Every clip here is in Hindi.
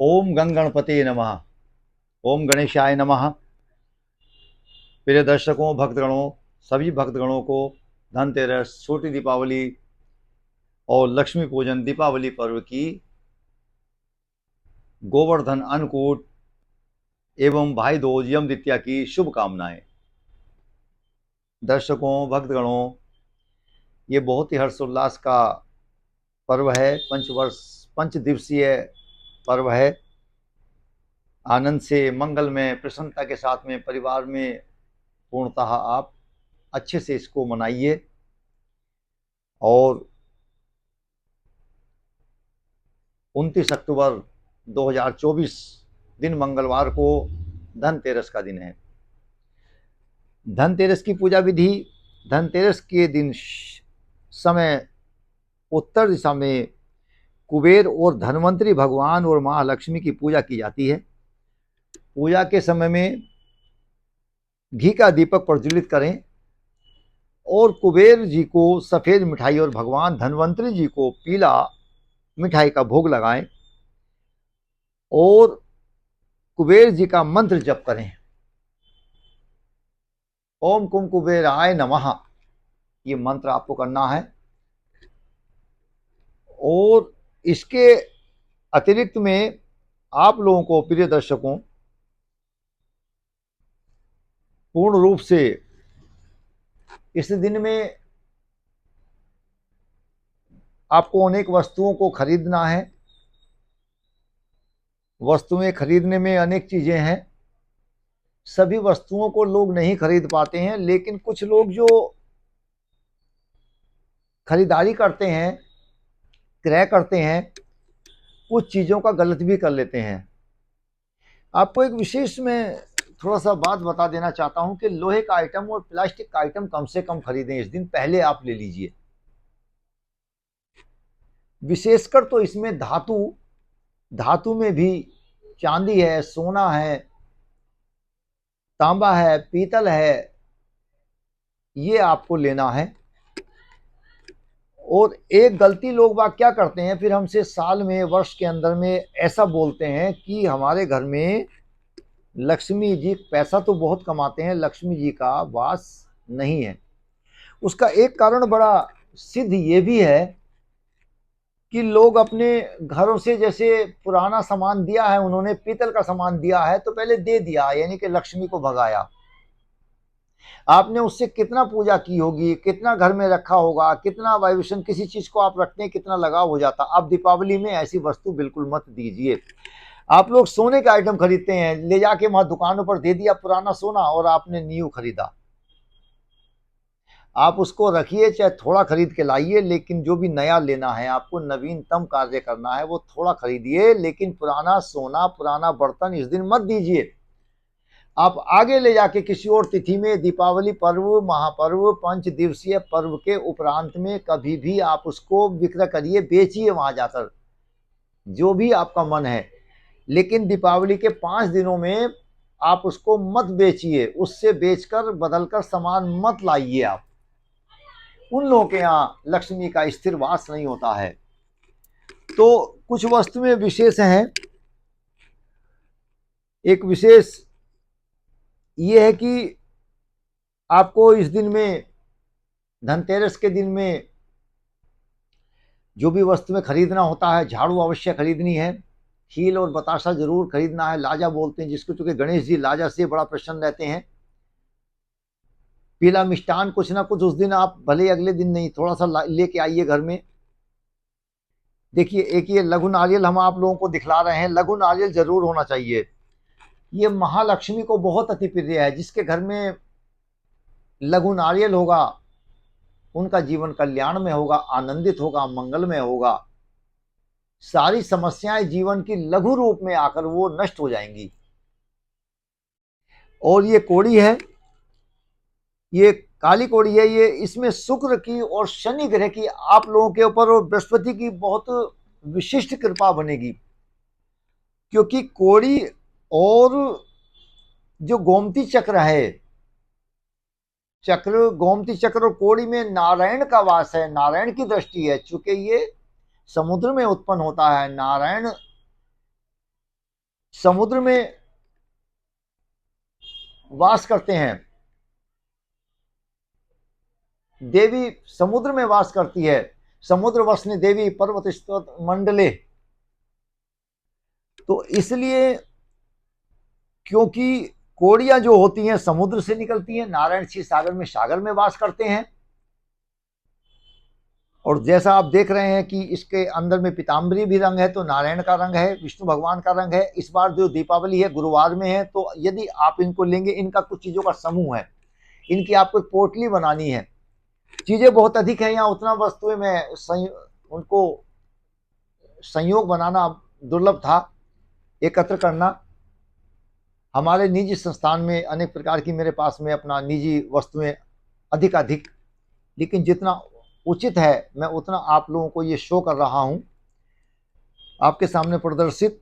ओम गंगणपते नमः। ओम गणेशाय नमः। प्रिय दर्शकों, भक्तगणों, सभी भक्तगणों को धनतेरस, छोटी दीपावली और लक्ष्मी पूजन दीपावली पर्व की गोवर्धन अन्नकूट एवं भाई दूज यम द्वितीया की शुभकामनाएं। दर्शकों, भक्तगणों, ये बहुत ही हर्षोल्लास का पर्व है। पंच दिवसीय पर्व है। आनंद से, मंगल में, प्रसन्नता के साथ में परिवार में पूर्णतः आप अच्छे से इसको मनाइए। और 29 अक्टूबर 2024 दिन मंगलवार को धनतेरस का दिन है। धनतेरस की पूजा विधि: धनतेरस के दिन समय उत्तर दिशा में कुबेर और धनवंतरी भगवान और मां लक्ष्मी की पूजा की जाती है। पूजा के समय में घी का दीपक प्रज्वलित करें और कुबेर जी को सफेद मिठाई और भगवान धनवंतरी जी को पीला मिठाई का भोग लगाएं और कुबेर जी का मंत्र जप करें। ओम कुम कुबेराय नमः, ये मंत्र आपको करना है। और इसके अतिरिक्त में आप लोगों को, प्रिय दर्शकों, पूर्ण रूप से इस दिन में आपको अनेक वस्तुओं को खरीदना है। वस्तुएं खरीदने में अनेक चीजें हैं। सभी वस्तुओं को लोग नहीं खरीद पाते हैं, लेकिन कुछ लोग जो खरीदारी करते हैं, क्रय करते हैं, कुछ चीजों का गलत भी कर लेते हैं। आपको एक विशेष में थोड़ा सा बात बता देना चाहता हूं कि लोहे का आइटम और प्लास्टिक का आइटम कम से कम खरीदें। इस दिन पहले आप ले लीजिए। विशेषकर तो इसमें धातु में भी चांदी है, सोना है, तांबा है, पीतल है, ये आपको लेना है। और एक गलती लोग बाग क्या करते हैं, फिर हमसे साल में, वर्ष के अंदर में ऐसा बोलते हैं कि हमारे घर में लक्ष्मी जी, पैसा तो बहुत कमाते हैं, लक्ष्मी जी का वास नहीं है। उसका एक कारण बड़ा सिद्ध ये भी है कि लोग अपने घरों से, जैसे पुराना सामान दिया है, उन्होंने पीतल का सामान दिया है तो पहले दे दिया, यानी कि लक्ष्मी को भगाया। आपने उससे कितना पूजा की होगी, कितना घर में रखा होगा, कितना वाइब्रेशन किसी चीज को आप रखते हैं, कितना लगाव हो जाता। आप दीपावली में ऐसी वस्तु बिल्कुल मत दीजिए। आप लोग सोने का आइटम खरीदते हैं, ले जाके वहां दुकानों पर दे दिया पुराना सोना और आपने न्यू खरीदा। आप उसको रखिए, चाहे थोड़ा खरीद के लाइए, लेकिन जो भी नया लेना है, आपको नवीनतम कार्य करना है, वो थोड़ा खरीदिए, लेकिन पुराना सोना, पुराना बर्तन इस दिन मत दीजिए। आप आगे ले जाके किसी और तिथि में, दीपावली पर्व, महापर्व, पंच दिवसीय पर्व के उपरांत में कभी भी आप उसको विक्रय करिए, बेचिए वहां जाकर, जो भी आपका मन है। लेकिन दीपावली के 5 दिनों में आप उसको मत बेचिए, उससे बेचकर बदलकर सामान मत लाइए। आप उन लोगों के यहाँ लक्ष्मी का स्थिर वास नहीं होता है। तो कुछ वस्तुएं विशेष हैं। एक विशेष ये है कि आपको इस दिन में, धनतेरस के दिन में, जो भी वस्तुएं खरीदना होता है, झाड़ू अवश्य खरीदनी है, खील और बतासा जरूर खरीदना है, लाजा बोलते हैं जिसको, चूंकि गणेश जी लाजा से बड़ा प्रसन्न रहते हैं। पीला मिष्टान कुछ ना कुछ उस दिन आप भले अगले दिन नहीं, थोड़ा सा लेके आइए घर में। देखिए, एक ये लघु नारियल हम आप लोगों को दिखला रहे हैं, लघु नारियल जरूर होना चाहिए। ये महालक्ष्मी को बहुत अति प्रिय है। जिसके घर में लघु नारियल होगा, उनका जीवन कल्याण में होगा, आनंदित होगा, मंगल में होगा। सारी समस्याएं जीवन की लघु रूप में आकर वो नष्ट हो जाएंगी। और ये कोड़ी है, ये काली कोड़ी है। ये, इसमें शुक्र की और शनि ग्रह की आप लोगों के ऊपर और बृहस्पति की बहुत विशिष्ट कृपा बनेगी, क्योंकि कोड़ी और जो गोमती चक्र है, चक्र, गोमती चक्र और कोड़ी में नारायण का वास है, नारायण की दृष्टि है। चूंकि ये समुद्र में उत्पन्न होता है, नारायण समुद्र में वास करते हैं, देवी समुद्र में वास करती है। समुद्र वसने देवी पर्वत स्तोत मंडले। तो इसलिए, क्योंकि कोड़ियां जो होती हैं समुद्र से निकलती हैं, नारायण क्षीर सागर में वास करते हैं। और जैसा आप देख रहे हैं कि इसके अंदर में पीताम्बरी भी रंग है, तो नारायण का रंग है, विष्णु भगवान का रंग है। इस बार जो दीपावली है गुरुवार में है, तो यदि आप इनको लेंगे, इनका कुछ चीजों का समूह है, इनकी आपको पोटली बनानी है। चीजें बहुत अधिक है यहाँ, उतना वस्तुएं में उनको संयोग बनाना दुर्लभ था, एकत्र करना। हमारे निजी संस्थान में अनेक प्रकार की मेरे पास में अपना निजी वस्तुएं अधिक, लेकिन जितना उचित है मैं उतना आप लोगों को ये शो कर रहा हूं आपके सामने प्रदर्शित।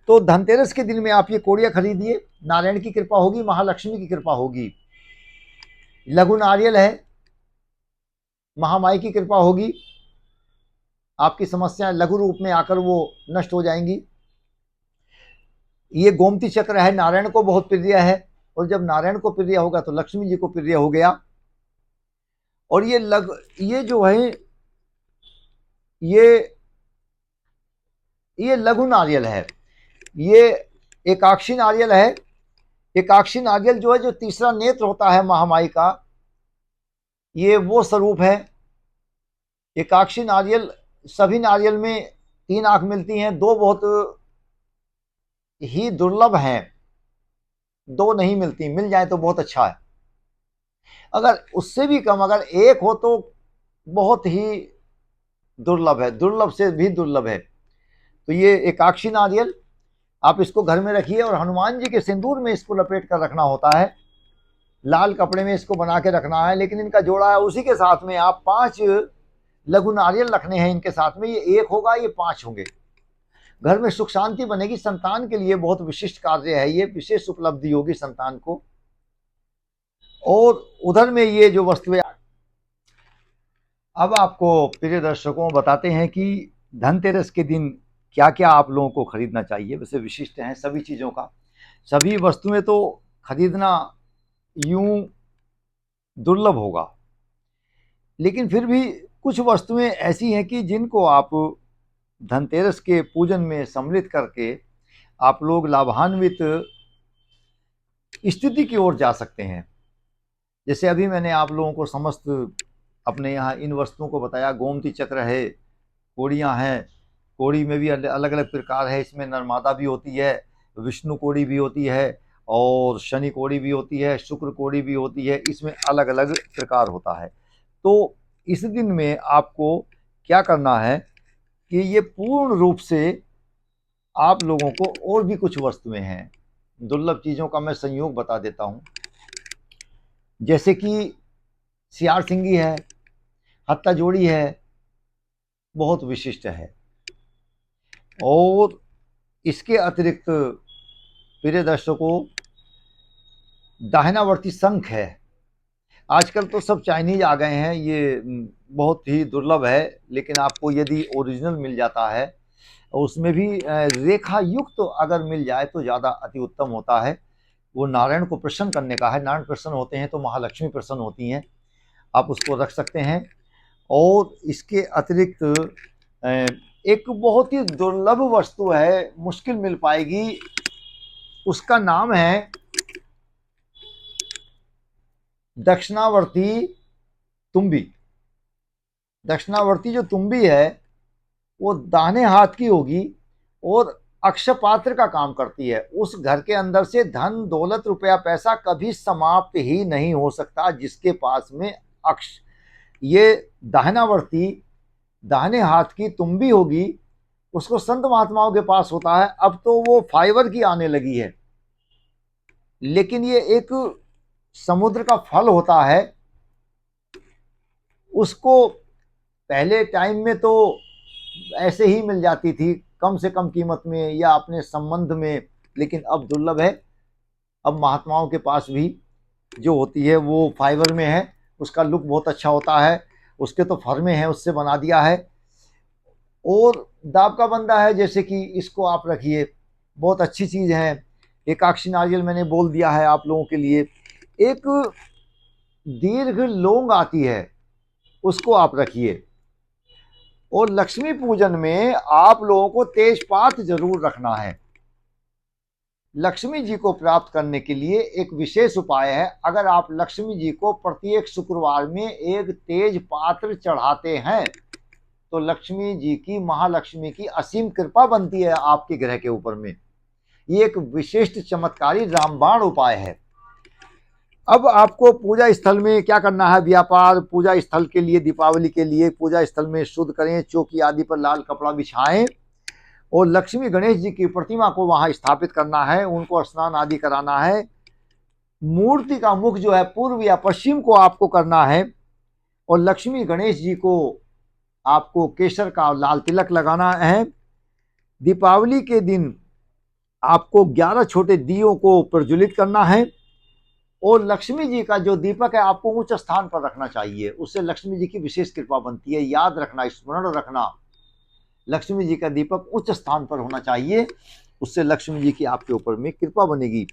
तो धनतेरस के दिन में आप ये कोड़ियां खरीदिए, नारायण की कृपा होगी, महालक्ष्मी की कृपा होगी। लघु नारियल है, महामाई की कृपा होगी, आपकी समस्याएं लघु रूप में आकर वो नष्ट हो जाएंगी। ये गोमती चक्र है, नारायण को बहुत प्रिय है, और जब नारायण को प्रिय होगा तो लक्ष्मी जी को प्रिय हो गया। और ये जो है ये लघु नारियल है, ये एकाक्षी नारियल है। एकाक्षी नारियल जो है, जो तीसरा नेत्र होता है महामाई का, ये वो स्वरूप है। एकाक्षी नारियल, सभी नारियल में 3 आंख मिलती हैं, 2 बहुत ही दुर्लभ हैं, 2 नहीं मिलती, मिल जाए तो बहुत अच्छा है। अगर उससे भी कम अगर 1 हो तो बहुत ही दुर्लभ है, दुर्लभ से भी दुर्लभ है। तो ये एकाक्षी नारियल आप इसको घर में रखिए, और हनुमान जी के सिंदूर में इसको लपेट कर रखना होता है, लाल कपड़े में इसको बना के रखना है। लेकिन इनका जोड़ा है, उसी के साथ में आप 5 लघु नारियल रखने हैं इनके साथ में, ये 1 होगा, ये 5 होंगे। घर में सुख शांति बनेगी, संतान के लिए बहुत विशिष्ट कार्य है, ये विशेष उपलब्धि होगी संतान को। और उधर में ये जो वस्तुएं, अब आपको प्रिय दर्शकों बताते हैं कि धनतेरस के दिन क्या क्या आप लोगों को खरीदना चाहिए। वैसे विशिष्ट हैं सभी चीज़ों का, सभी वस्तुएं तो खरीदना यूं दुर्लभ होगा, लेकिन फिर भी कुछ वस्तुएं ऐसी हैं कि जिनको आप धनतेरस के पूजन में सम्मिलित करके आप लोग लाभान्वित स्थिति की ओर जा सकते हैं। जैसे अभी मैंने आप लोगों को समस्त अपने यहाँ इन वस्तुओं को बताया। गोमती चक्र है, कोड़ियाँ हैं, कोड़ी में भी अलग अलग प्रकार है, इसमें नर्मदा भी होती है, विष्णु कोड़ी भी होती है, और शनि कोड़ी भी होती है, शुक्र कोड़ी भी होती है, इसमें अलग अलग प्रकार होता है। तो इस दिन में आपको क्या करना है कि ये पूर्ण रूप से आप लोगों को, और भी कुछ वस्तुएं हैं दुर्लभ चीज़ों का मैं संयोग बता देता हूँ, जैसे कि सियार सिंगी है, हत्ता जोड़ी है, बहुत विशिष्ट है। और इसके अतिरिक्त प्रिय दर्शकों, दाहिनावर्ती शंख है। आजकल तो सब चाइनीज आ गए हैं, ये बहुत ही दुर्लभ है, लेकिन आपको यदि ओरिजिनल मिल जाता है, उसमें भी रेखा युक्त तो अगर मिल जाए तो ज़्यादा अति उत्तम होता है। वो नारायण को प्रसन्न करने का है, नारायण प्रसन्न होते हैं तो महालक्ष्मी प्रसन्न होती हैं, आप उसको रख सकते हैं। और इसके अतिरिक्त एक बहुत ही दुर्लभ वस्तु है, मुश्किल मिल पाएगी, उसका नाम है दक्षिणावर्ती तुम्बी। दक्षिणावर्ती जो तुम्बी है वो दाहिने हाथ की होगी और अक्षपात्र का काम करती है। उस घर के अंदर से धन दौलत रुपया पैसा कभी समाप्त ही नहीं हो सकता जिसके पास में अक्ष, ये दाहिनावर्ती दाहिने हाथ की तुम्बी होगी, उसको संत महात्माओं के पास होता है। अब तो वो फाइबर की आने लगी है, लेकिन ये एक समुद्र का फल होता है। उसको पहले टाइम में तो ऐसे ही मिल जाती थी, कम से कम कीमत में या अपने संबंध में, लेकिन अब दुर्लभ है। अब महात्माओं के पास भी जो होती है वो फाइबर में है, उसका लुक बहुत अच्छा होता है, उसके तो फर्मे हैं, उससे बना दिया है। और दाब का बंदा है, जैसे कि इसको आप रखिए, बहुत अच्छी चीज़ है। एकाक्षी नारियल मैंने बोल दिया है आप लोगों के लिए। एक दीर्घ लौंग आती है, उसको आप रखिए। और लक्ष्मी पूजन में आप लोगों को तेजपात जरूर रखना है। लक्ष्मी जी को प्राप्त करने के लिए एक विशेष उपाय है। अगर आप लक्ष्मी जी को प्रत्येक शुक्रवार में एक तेज पात्र चढ़ाते हैं तो लक्ष्मी जी की, महालक्ष्मी की असीम कृपा बनती है आपके ग्रह के ऊपर में। ये एक विशिष्ट चमत्कारी रामबाण उपाय है। अब आपको पूजा स्थल में क्या करना है? व्यापार पूजा स्थल के लिए, दीपावली के लिए पूजा स्थल में शुद्ध करें, चौकी आदि पर लाल कपड़ा बिछाएं और लक्ष्मी गणेश जी की प्रतिमा को वहां स्थापित करना है, उनको स्नान आदि कराना है। मूर्ति का मुख जो है पूर्व या पश्चिम को आपको करना है और लक्ष्मी गणेश जी को आपको केसर का लाल तिलक लगाना है। दीपावली के दिन आपको 11 छोटे दियों को प्रज्वलित करना है और लक्ष्मी जी का जो दीपक है आपको उच्च स्थान पर रखना चाहिए, उससे लक्ष्मी जी की विशेष कृपा बनती है। याद रखना, स्मरण रखना, लक्ष्मी जी का दीपक उच्च स्थान पर होना चाहिए, उससे लक्ष्मी जी की आपके ऊपर में कृपा बनेगी।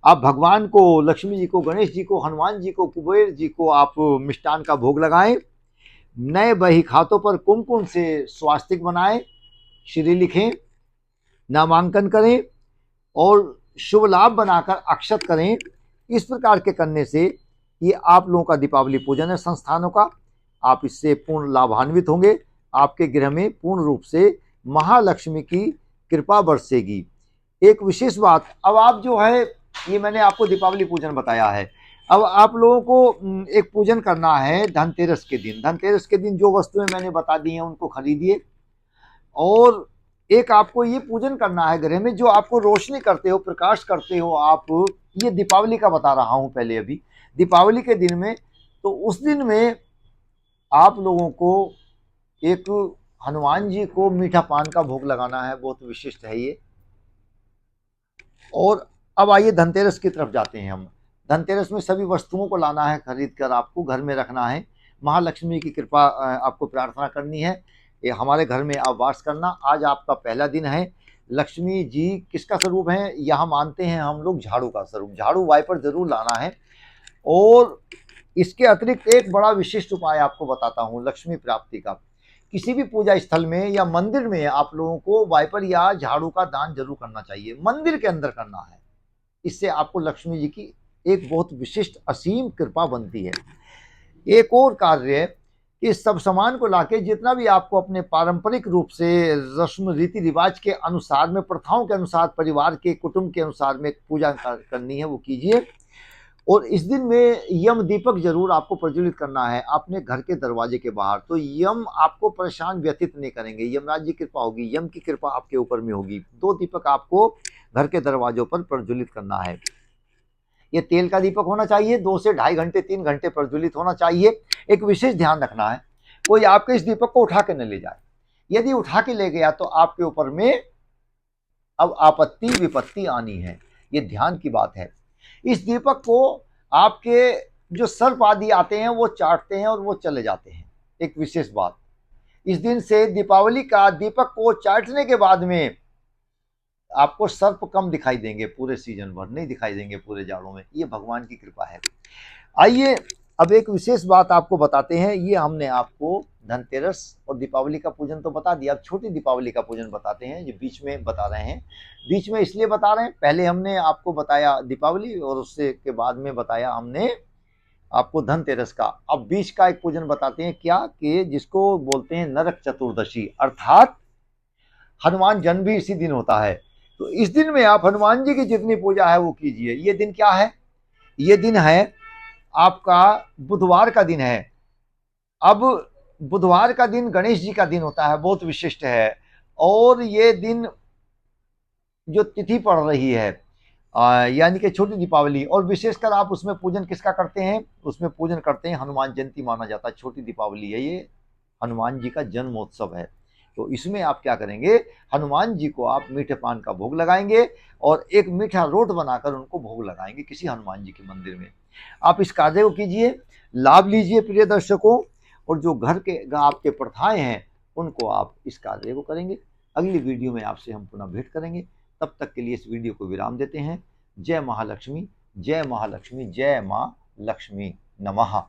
आप भगवान को, लक्ष्मी जी को, गणेश जी को, हनुमान जी को, कुबेर जी को आप मिष्टान का भोग लगाएं। नए बही खातों पर कुमकुम से स्वास्तिक बनाएं, श्री लिखें, नामांकन करें और शुभ लाभ बनाकर अक्षत करें। इस प्रकार के करने से ये आप लोगों का दीपावली पूजन है संस्थानों का। आप इससे पूर्ण लाभान्वित होंगे। आपके गृह में पूर्ण रूप से महालक्ष्मी की कृपा बरसेगी। एक विशेष बात, अब आप जो है, ये मैंने आपको दीपावली पूजन बताया है। अब आप लोगों को एक पूजन करना है धनतेरस के दिन। धनतेरस के दिन जो वस्तुएं मैंने बता दी हैं उनको खरीदिए और एक आपको ये पूजन करना है ग्रह में, जो आपको रोशनी करते हो, प्रकाश करते हो आप। ये दीपावली का बता रहा हूं पहले, अभी दीपावली के दिन में, तो उस दिन में आप लोगों को एक हनुमान जी को मीठा पान का भोग लगाना है, बहुत विशिष्ट है ये। और अब आइए धनतेरस की तरफ जाते हैं हम। धनतेरस में सभी वस्तुओं को लाना है, खरीद कर आपको घर में रखना है। महालक्ष्मी की कृपा आपको प्रार्थना करनी है, ये हमारे घर में आप वास करना। आज आपका पहला दिन है। लक्ष्मी जी किसका स्वरूप है? यहाँ मानते हैं हम लोग झाड़ू का स्वरूप। झाड़ू वाइपर जरूर लाना है। और इसके अतिरिक्त एक बड़ा विशिष्ट उपाय आपको बताता हूँ लक्ष्मी प्राप्ति का। किसी भी पूजा स्थल में या मंदिर में आप लोगों को वाइपर या झाड़ू का दान जरूर करना चाहिए, मंदिर के अंदर करना है। इससे आपको लक्ष्मी जी की एक बहुत विशिष्ट असीम कृपा बनती है। एक और कार्य, इस सब सामान को लाके जितना भी आपको अपने पारंपरिक रूप से रस्म रीति रिवाज के अनुसार में, प्रथाओं के अनुसार, परिवार के कुटुंब के अनुसार में पूजा करनी है वो कीजिए। और इस दिन में यम दीपक जरूर आपको प्रज्वलित करना है अपने घर के दरवाजे के बाहर। तो यम आपको परेशान व्यतीत नहीं करेंगे, यमराज जी की कृपा होगी, यम की कृपा आपके ऊपर में होगी। 2 दीपक आपको घर के दरवाजों पर प्रज्वलित करना है। ये तेल का दीपक होना चाहिए, 2 से 2.5 घंटे 3 घंटे प्रज्वलित होना चाहिए। एक विशेष ध्यान रखना है, कोई आपके इस दीपक को उठा के न ले जाए। यदि उठा के ले गया तो आपके ऊपर में अब आपत्ति विपत्ति आनी है, ये ध्यान की बात है। इस दीपक को आपके जो सर्प आदि आते हैं वो चाटते हैं और वो चले जाते हैं। एक विशेष बात, इस दिन से दीपावली का दीपक को चाटने के बाद में आपको सर्प कम दिखाई देंगे, पूरे सीजन भर नहीं दिखाई देंगे, पूरे जाड़ों में। ये भगवान की कृपा है। आइए अब एक विशेष बात आपको बताते हैं। ये हमने आपको धनतेरस और दीपावली का पूजन तो बता दिया, अब छोटी दीपावली का पूजन बताते हैं, जो बीच में बता रहे हैं। बीच में इसलिए बता रहे हैं, पहले हमने आपको बताया दीपावली और उससे के बाद में बताया हमने आपको धनतेरस का। अब बीच का एक पूजन बताते हैं, क्या कि जिसको बोलते हैं नरक चतुर्दशी, अर्थात हनुमान जन्म भी इसी दिन होता है। तो इस दिन में आप हनुमान जी की जितनी पूजा है वो कीजिए। ये दिन क्या है? ये दिन है आपका बुधवार का दिन है। अब बुधवार का दिन गणेश जी का दिन होता है, बहुत विशिष्ट है। और ये दिन जो तिथि पड़ रही है यानी कि छोटी दीपावली, और विशेषकर आप उसमें पूजन किसका करते हैं? उसमें पूजन करते हैं हनुमान जयंती माना जाता है। छोटी दीपावली है ये, हनुमान जी का जन्मोत्सव है। तो इसमें आप क्या करेंगे? हनुमान जी को आप मीठे पान का भोग लगाएंगे और एक मीठा रोट बनाकर उनको भोग लगाएंगे किसी हनुमान जी के मंदिर में। आप इस कार्य को कीजिए, लाभ लीजिए प्रिय दर्शकों। और जो घर के आपके प्रथाएं हैं उनको आप इस कार्य को करेंगे। अगली वीडियो में आपसे हम पुनः भेंट करेंगे। तब तक के लिए इस वीडियो को विराम देते हैं। जय महालक्ष्मी, जय महालक्ष्मी, जय माँ लक्ष्मी नमः।